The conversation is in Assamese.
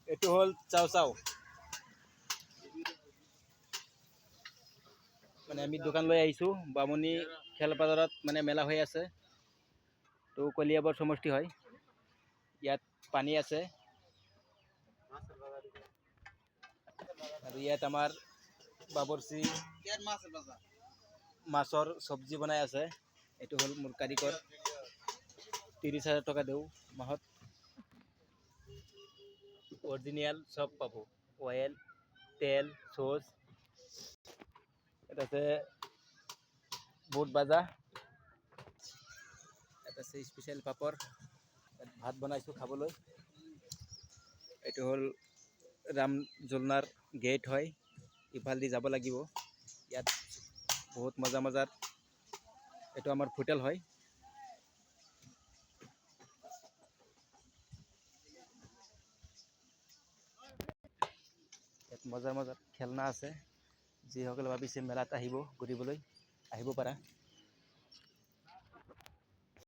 এইটো হ'ল চাও চাও। মানে আমি দোকান লৈ আহিছোঁ বামুণী খেলপথাৰত মানে মেলা হৈ আছে। তো কলিয়াবৰ সমষ্টি হয়। ইয়াত পানী আছে আৰু ইয়াত আমাৰ বাবৰচি মাছৰ চব্জি বনাই আছে। এইটো হ'ল মোৰ কাৰিকৰ। 30,000 টকা দিওঁ মাহত। অৰিজিনেল সব পাব, অয়েল, তেল, চচ। এটা আছে বুট ভাজা, এটা আছে স্পেচিয়েল পাপড়। ভাত বনাইছোঁ খাবলৈ। এইটো হ'ল ৰাম জলনাৰ গেট হয়, ইফালেদি যাব লাগিব। ইয়াত বহুত মজা মজাৰ, এইটো আমাৰ হোটেল হয়। ইয়াত মজাৰ মজাৰ খেলনা আছে। যিসকলে ভাবিছে মেলাত আহিব ঘূৰিবলৈ, আহিব পাৰা।